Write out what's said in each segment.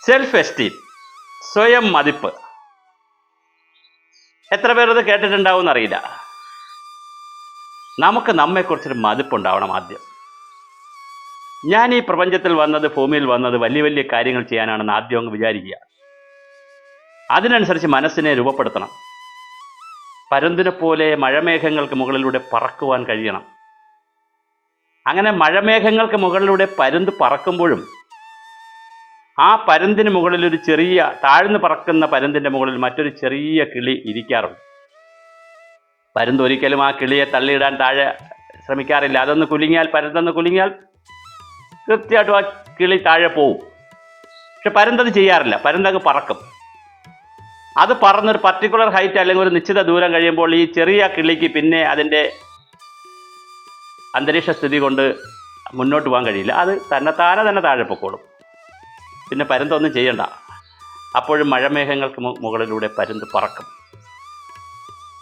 Self esteem, സ്വയം മതിപ്പ്. എത്ര പേർ ഇത് കേട്ടിട്ടുണ്ടാവും എന്നറിയില്ല. നമുക്ക് നമ്മെക്കുറിച്ചൊരു മതിപ്പുണ്ടാവണം ആദ്യം. ഞാൻ ഈ പ്രപഞ്ചത്തിൽ വന്നത്, ഭൂമിയിൽ വന്നത് വലിയ വലിയ കാര്യങ്ങൾ ചെയ്യാനാണെന്ന് ആദ്യം അങ്ങ് വിചാരിക്കുക. അതിനനുസരിച്ച് മനസ്സിനെ രൂപപ്പെടുത്തണം. പരുന്തിനെ പോലെ മഴമേഘങ്ങൾക്ക് മുകളിലൂടെ പറക്കുവാൻ കഴിയണം. അങ്ങനെ മഴമേഘങ്ങൾക്ക് മുകളിലൂടെ പരുന്ത് പറക്കുമ്പോഴും ആ പരുന്തിന് മുകളിൽ ഒരു ചെറിയ, താഴ്ന്നു പറക്കുന്ന പരുന്തിൻ്റെ മുകളിൽ മറ്റൊരു ചെറിയ കിളി ഇരിക്കാറുണ്ട്. പരുന്ത് ഒരിക്കലും ആ കിളിയെ തള്ളിയിടാൻ താഴെ ശ്രമിക്കാറില്ല. അതൊന്ന് കുലുങ്ങിയാൽ, പരുന്തൊന്ന് കുലുങ്ങിയാൽ തീർച്ചയായിട്ടും ആ കിളി താഴെ പോവും. പക്ഷെ പരുന്തത് ചെയ്യാറില്ല. പരുന്തങ്ങ് പറക്കും. അത് പറന്നൊരു പർട്ടിക്കുലർ ഹൈറ്റ് അല്ലെങ്കിൽ ഒരു നിശ്ചിത ദൂരം കഴിയുമ്പോൾ ഈ ചെറിയ കിളിക്ക് പിന്നെ അതിൻ്റെ അന്തരീക്ഷ സ്ഥിതി കൊണ്ട് മുന്നോട്ട് പോകാൻ കഴിയില്ല. അത് തന്നെ താഴെ പൊക്കോളും. പിന്നെ പരുന്തൊന്നും ചെയ്യണ്ട. അപ്പോഴും മഴമേഘങ്ങൾക്ക് മുകളിലൂടെ പരുന്ത് പറക്കും.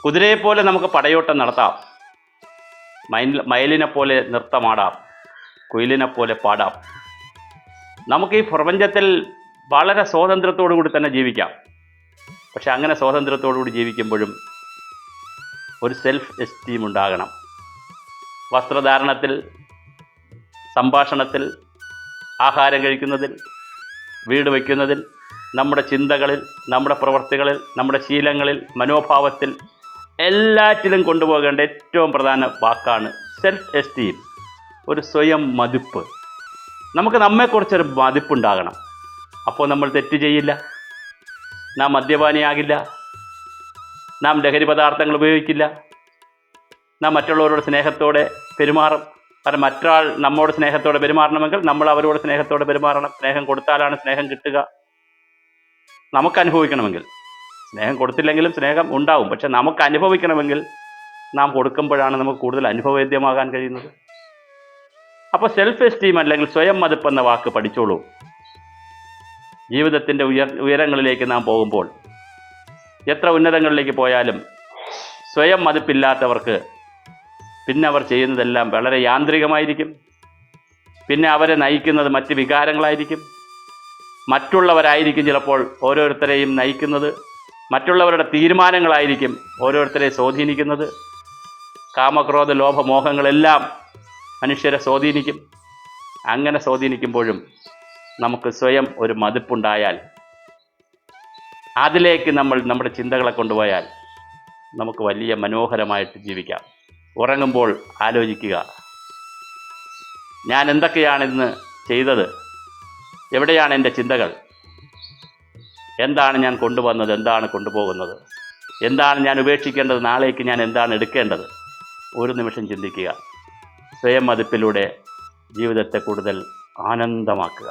കുതിരയെപ്പോലെ നമുക്ക് പടയോട്ടം നടത്താം. മയിലിനെ പോലെ നൃത്തമാടാം. കുയിലിനെ പോലെ പാടാം. നമുക്ക് ഈ പ്രപഞ്ചത്തിൽ വളരെ സ്വാതന്ത്ര്യത്തോടു കൂടി തന്നെ ജീവിക്കാം. പക്ഷെ അങ്ങനെ സ്വാതന്ത്ര്യത്തോടു കൂടി ജീവിക്കുമ്പോഴും ഒരു സെൽഫ് എസ്റ്റീം ഉണ്ടാകണം. വസ്ത്രധാരണത്തിൽ, സംഭാഷണത്തിൽ, ആഹാരം കഴിക്കുന്നതിൽ, വീട് വയ്ക്കുന്നതിൽ, നമ്മുടെ ചിന്തകളിൽ, നമ്മുടെ പ്രവൃത്തികളിൽ, നമ്മുടെ ശീലങ്ങളിൽ, മനോഭാവത്തിൽ, എല്ലാറ്റിലും കൊണ്ടുപോകേണ്ട ഏറ്റവും പ്രധാന വാക്കാണ് സെൽഫ് എസ്റ്റീം, ഒരു സ്വയം മതിപ്പ്. നമുക്ക് നമ്മെക്കുറിച്ചൊരു മതിപ്പുണ്ടാകണം. അപ്പോൾ നമ്മൾ തെറ്റ് ചെയ്യില്ല, നാം മദ്യപാനിയാകില്ല, നാം ലഹരി പദാർത്ഥങ്ങൾ ഉപയോഗിക്കില്ല, നാം മറ്റുള്ളവരോട് സ്നേഹത്തോടെ പെരുമാറും. കാരണം മറ്റൊരാൾ നമ്മോട് സ്നേഹത്തോടെ പെരുമാറണമെങ്കിൽ നമ്മൾ അവരോട് സ്നേഹത്തോടെ പെരുമാറണം. സ്നേഹം കൊടുത്താലാണ് സ്നേഹം കിട്ടുക. നമുക്ക് അനുഭവിക്കണമെങ്കിൽ, സ്നേഹം കൊടുത്തില്ലെങ്കിലും സ്നേഹം ഉണ്ടാവും. പക്ഷെ നമുക്ക് അനുഭവിക്കണമെങ്കിൽ നാം കൊടുക്കുമ്പോഴാണ് നമുക്ക് കൂടുതൽ അനുഭവവേദ്യമാകാൻ കഴിയുന്നത്. അപ്പോൾ സെൽഫ് എസ്റ്റീം അല്ലെങ്കിൽ സ്വയം മതിപ്പ് എന്ന വാക്ക് പഠിച്ചോളൂ. ജീവിതത്തിൻ്റെ ഉയരങ്ങളിലേക്ക് നാം പോകുമ്പോൾ, എത്ര ഉന്നതങ്ങളിലേക്ക് പോയാലും സ്വയം മതിപ്പില്ലാത്തവർക്ക് പിന്നെ അവർ ചെയ്യുന്നതെല്ലാം വളരെ യാന്ത്രികമായിരിക്കും. പിന്നെ അവരെ നയിക്കുന്നത് മറ്റ് വികാരങ്ങളായിരിക്കും. മറ്റുള്ളവരായിരിക്കും ചിലപ്പോൾ ഓരോരുത്തരെയും നയിക്കുന്നത്. മറ്റുള്ളവരുടെ തീരുമാനങ്ങളായിരിക്കും ഓരോരുത്തരെയും സ്വാധീനിക്കുന്നത്. കാമക്രോധ ലോഭ മോഹങ്ങളെല്ലാം മനുഷ്യരെ സ്വാധീനിക്കും. അങ്ങനെ സ്വാധീനിക്കുമ്പോഴും നമുക്ക് സ്വയം ഒരു മതിപ്പുണ്ടായാൽ, അതിലേക്ക് നമ്മൾ നമ്മുടെ ചിന്തകളെ കൊണ്ടുപോയാൽ നമുക്ക് വലിയ മനോഹരമായിട്ട് ജീവിക്കാം. ഉറങ്ങുമ്പോൾ ആലോചിക്കുക, ഞാൻ എന്തൊക്കെയാണ് ഇന്ന് ചെയ്തത്, എവിടെയാണ് എൻ്റെ ചിന്തകൾ, എന്താണ് ഞാൻ കൊണ്ടുവന്നത്, എന്താണ് കൊണ്ടുപോകുന്നത്, എന്താണ് ഞാൻ ഉപേക്ഷിക്കേണ്ടത്, നാളേക്ക് ഞാൻ എന്താണ് എടുക്കേണ്ടത്. ഒരു നിമിഷം ചിന്തിക്കുക. സ്വയം മതിപ്പിലൂടെ ജീവിതത്തെ കൂടുതൽ ആനന്ദമാക്കുക.